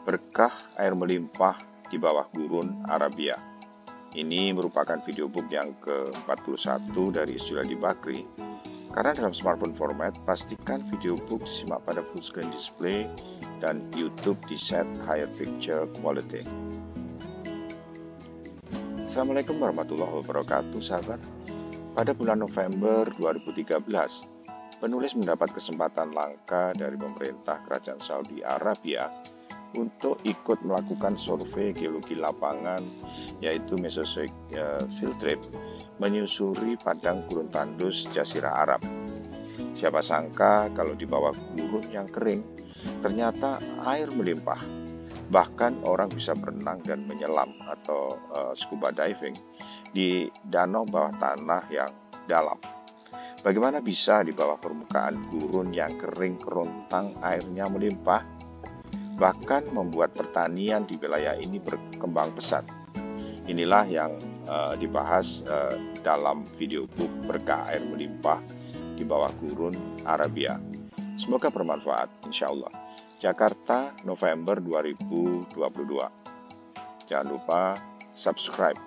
Berkah Air Melimpah di Bawah Gurun Arabia. Ini merupakan videobook yang ke-41 dari Juladi Bakri. Karena dalam smartphone format, pastikan videobook disimak pada full screen display dan YouTube di set higher picture quality. Assalamualaikum warahmatullahi wabarakatuh, sahabat. Pada bulan November 2013, penulis mendapat kesempatan langka dari pemerintah Kerajaan Saudi Arabia untuk ikut melakukan survei geologi lapangan, yaitu Mesozoic Field Trip, menyusuri padang gurun tandus Jazirah Arab. Siapa sangka kalau di bawah gurun yang kering, ternyata air melimpah. Bahkan orang bisa berenang dan menyelam atau scuba diving di danau bawah tanah yang dalam. Bagaimana bisa di bawah permukaan gurun yang kering kerontang airnya melimpah? Bahkan membuat pertanian di wilayah ini berkembang pesat. Inilah yang dibahas dalam videobook Berkah Air Melimpah di Bawah Gurun Arabia. Semoga bermanfaat, insya Allah. Jakarta, November 2022. Jangan lupa subscribe.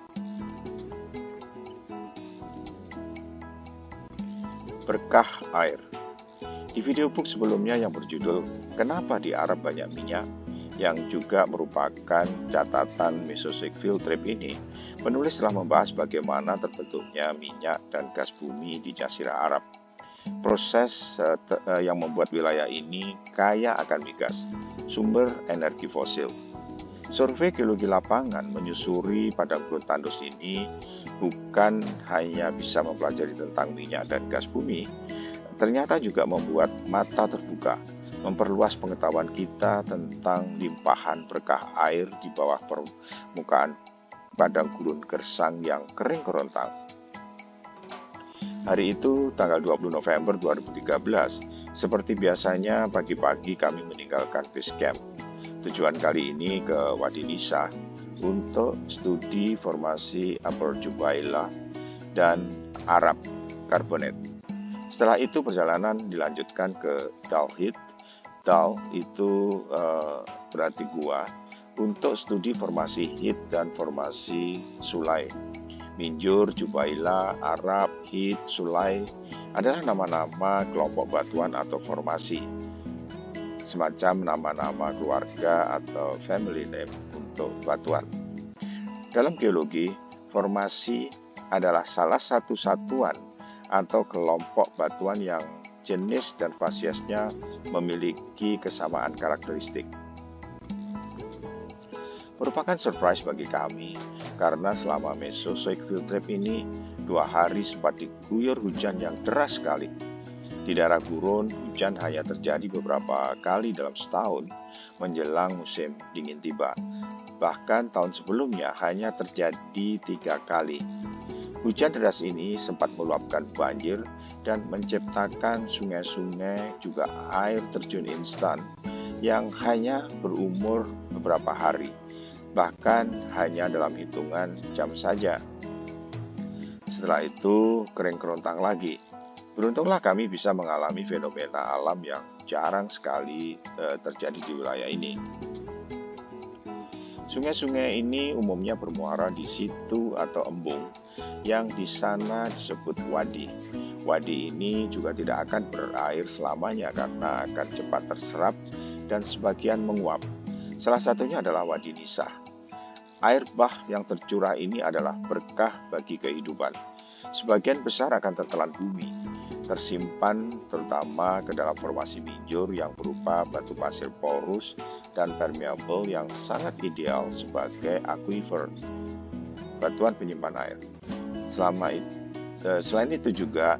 Berkah air. Di videobook sebelumnya yang berjudul Kenapa di Arab Banyak Minyak, yang juga merupakan catatan Mesozoic Field Trip ini, penulis telah membahas bagaimana terbentuknya minyak dan gas bumi di Jazirah Arab. Proses yang membuat wilayah ini kaya akan migas, sumber energi fosil. Survei geologi lapangan menyusuri padang gurun tandus ini bukan hanya bisa mempelajari tentang minyak dan gas bumi, ternyata juga membuat mata terbuka, memperluas pengetahuan kita tentang limpahan berkah air di bawah permukaan padang gurun gersang yang kering kerontang. Hari itu, tanggal 20 November 2013, seperti biasanya pagi-pagi kami meninggalkan base camp. Tujuan kali ini ke Wadi Nisa untuk studi formasi Upper Jubaila dan Arab Carbonate. Setelah itu perjalanan dilanjutkan ke Dalhit. Dal itu berarti gua, untuk studi formasi Hit dan formasi Sulai. Minjur, Jubaila, Arab, Hit, Sulai adalah nama-nama kelompok batuan atau formasi, semacam nama-nama keluarga atau family name untuk batuan. Dalam geologi, formasi adalah salah satu satuan atau kelompok batuan yang jenis dan fasiesnya memiliki kesamaan karakteristik. Merupakan surprise bagi kami karena selama Mesozoic Field Trip ini 2 hari sempat diguyur hujan yang deras sekali. Di daerah gurun, hujan hanya terjadi beberapa kali dalam setahun menjelang musim dingin tiba. Bahkan tahun sebelumnya hanya terjadi 3 kali. Hujan deras ini sempat meluapkan banjir dan menciptakan sungai-sungai juga air terjun instan yang hanya berumur beberapa hari, bahkan hanya dalam hitungan jam saja. Setelah itu kering kerontang lagi. Beruntunglah kami bisa mengalami fenomena alam yang jarang sekali terjadi di wilayah ini. Sungai-sungai ini umumnya bermuara di situ atau embung yang di sana disebut wadi. Wadi ini juga tidak akan berair selamanya karena akan cepat terserap dan sebagian menguap. Salah satunya adalah Wadi Nisa. Air bah yang tercurah ini adalah berkah bagi kehidupan. Sebagian besar akan tertelan bumi, tersimpan terutama ke dalam formasi minjur yang berupa batu pasir porus dan permeable yang sangat ideal sebagai aquifer, batuan penyimpan air. Selain itu juga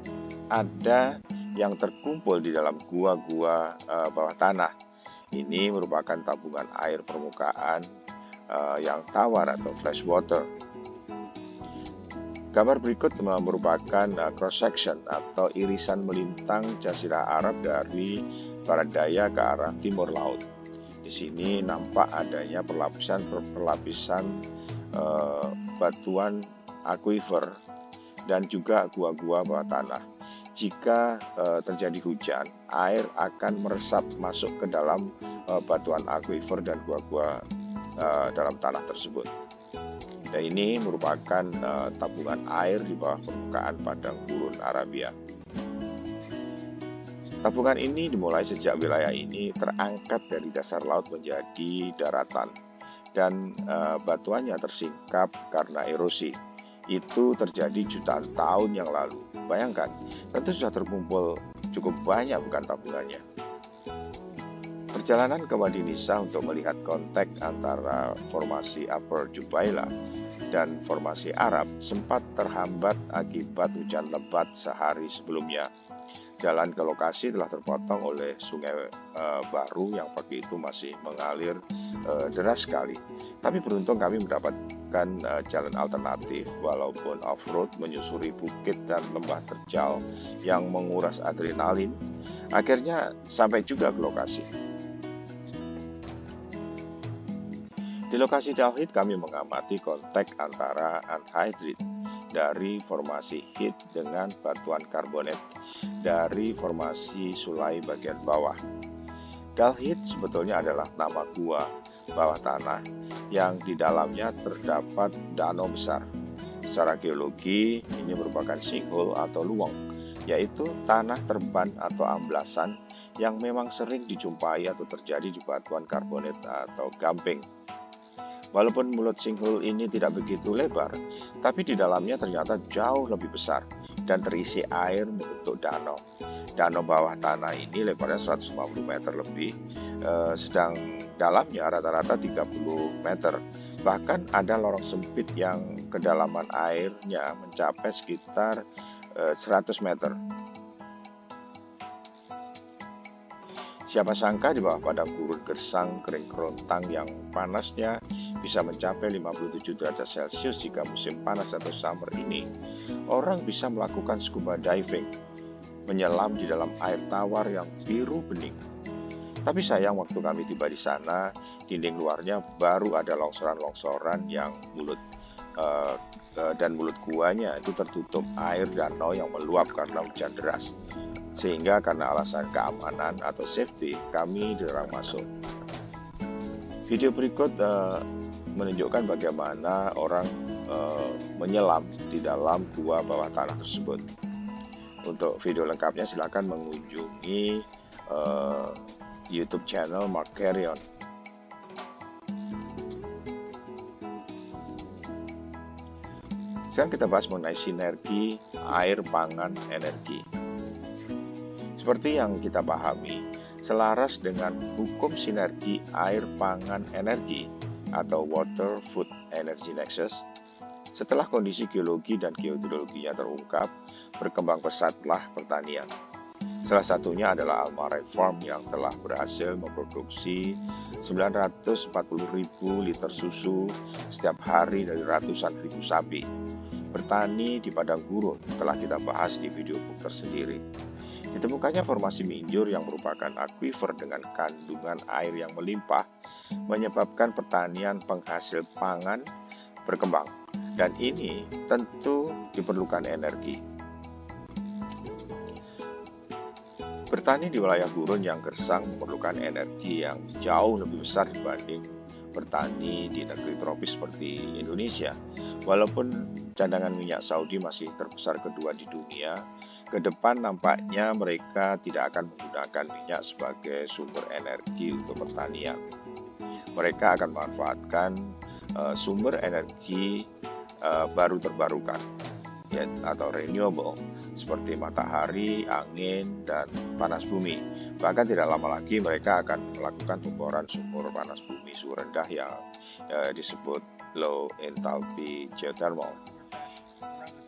ada yang terkumpul di dalam gua-gua bawah tanah. Ini merupakan tabungan air permukaan yang tawar atau fresh water. Gambar berikut merupakan cross section atau irisan melintang Jazirah Arab dari barat daya ke arah timur laut. Di sini nampak adanya perlapisan batuan aquifer dan juga gua-gua bawah tanah. jika terjadi hujan, air akan meresap masuk ke dalam batuan akuifer dan gua-gua dalam tanah tersebut. Dan ini merupakan tabungan air di bawah permukaan padang gurun Arabia. Tabungan ini dimulai sejak wilayah ini terangkat dari dasar laut menjadi daratan dan batuannya tersingkap karena erosi. Itu terjadi jutaan tahun yang lalu. Bayangkan, tentu sudah terkumpul cukup banyak bukan tabungannya. Perjalanan ke Wadi Nisa untuk melihat konteks antara formasi Upper Jubaila dan formasi Arab sempat terhambat akibat hujan lebat sehari sebelumnya. Jalan ke lokasi telah terpotong oleh sungai baru yang pagi itu masih mengalir deras sekali. Tapi beruntung kami mendapatkan jalan alternatif walaupun off-road menyusuri bukit dan lembah terjal yang menguras adrenalin. Akhirnya sampai juga ke lokasi. Di lokasi Tauhid kami mengamati konteks antara anhydrite dari formasi heat dengan batuan karbonat dari formasi sulai bagian bawah. Dalhit sebetulnya adalah nama gua bawah tanah yang di dalamnya terdapat danau besar. Secara geologi ini merupakan sinkhole atau luwang, yaitu tanah terban atau amblasan yang memang sering dijumpai atau terjadi di batuan karbonat atau gamping. Walaupun mulut sinkhole ini tidak begitu lebar, tapi di dalamnya ternyata jauh lebih besar dan terisi air membentuk danau. Danau bawah tanah ini lebarnya 150 meter lebih, sedang dalamnya rata-rata 30 meter. Bahkan ada lorong sempit yang kedalaman airnya mencapai sekitar 100 meter. Siapa sangka di bawah padang gurun gersang kering kerontang yang panasnya bisa mencapai 57 derajat Celcius jika musim panas atau summer ini, orang bisa melakukan scuba diving, menyelam di dalam air tawar yang biru bening. Tapi sayang waktu kami tiba di sana, dinding luarnya baru ada longsoran-longsoran yang mulut guanya itu tertutup air danau yang meluap karena hujan deras. Sehingga karena alasan keamanan atau safety, kami dilarang masuk. Video berikut menunjukkan bagaimana orang menyelam di dalam gua bawah tanah tersebut. Untuk video lengkapnya silakan mengunjungi YouTube channel Mark Carrion. Sekarang kita bahas mengenai sinergi air, pangan, energi. Seperti yang kita pahami, selaras dengan hukum sinergi air, pangan, energi atau Water, Food, Energy Nexus, setelah kondisi geologi dan geohidrologinya terungkap, berkembang pesatlah pertanian. Salah satunya adalah Al-Marai Farm yang telah berhasil memproduksi 940.000 liter susu setiap hari dari ratusan ribu sapi. Bertani di padang gurun telah kita bahas di video book tersendiri. Ditemukannya formasi Minjur yang merupakan akuifer dengan kandungan air yang melimpah menyebabkan pertanian penghasil pangan berkembang, dan ini tentu diperlukan energi. Bertani di wilayah gurun yang gersang memerlukan energi yang jauh lebih besar dibanding bertani di negeri tropis seperti Indonesia. Walaupun cadangan minyak Saudi masih terbesar kedua di dunia, ke depan nampaknya mereka tidak akan menggunakan minyak sebagai sumber energi untuk pertanian. Mereka akan memanfaatkan sumber energi baru terbarukan atau renewable seperti matahari, angin, dan panas bumi. Bahkan tidak lama lagi mereka akan melakukan pemboran sumur panas bumi suhu rendah yang disebut low enthalpy geothermal.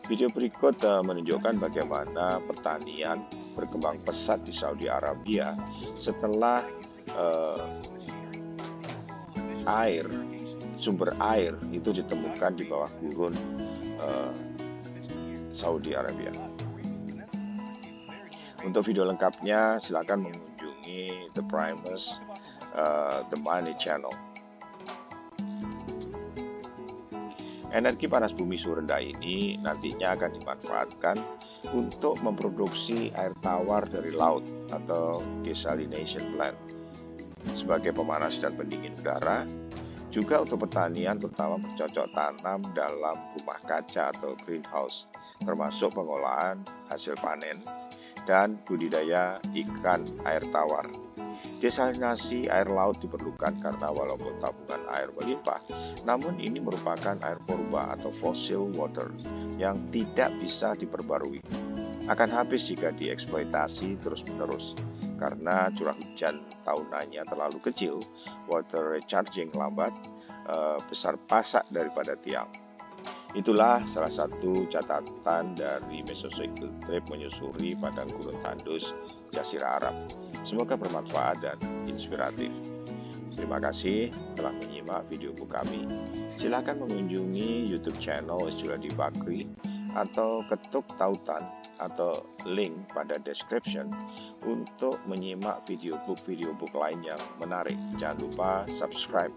Video berikut menunjukkan bagaimana pertanian berkembang pesat di Saudi Arabia setelah sumber air itu ditemukan di bawah gurun Saudi Arabia. Untuk video lengkapnya silakan mengunjungi The Primus, The Money Channel. Energi panas bumi suhu rendah ini nantinya akan dimanfaatkan untuk memproduksi air tawar dari laut atau desalination plant sebagai pemanas dan pendingin udara, juga untuk pertanian terutama bercocok tanam dalam rumah kaca atau greenhouse, termasuk pengolahan hasil panen dan budidaya ikan air tawar. Desalinasi air laut diperlukan karena walaupun tabungan air melimpah, namun ini merupakan air purba atau fossil water yang tidak bisa diperbarui. Akan habis jika dieksploitasi terus-menerus. Karena curah hujan tahunannya terlalu kecil, water recharging lambat, besar pasak daripada tiang. Itulah salah satu catatan dari Mesozoic Trip menyusuri padang gurun tandus Jazirah Arab. Semoga bermanfaat dan inspiratif. Terima kasih telah menyimak video buku kami. Silakan mengunjungi YouTube channel Juladi Bakri atau ketuk tautan atau link pada description untuk menyimak video book lain yang menarik. Jangan lupa subscribe.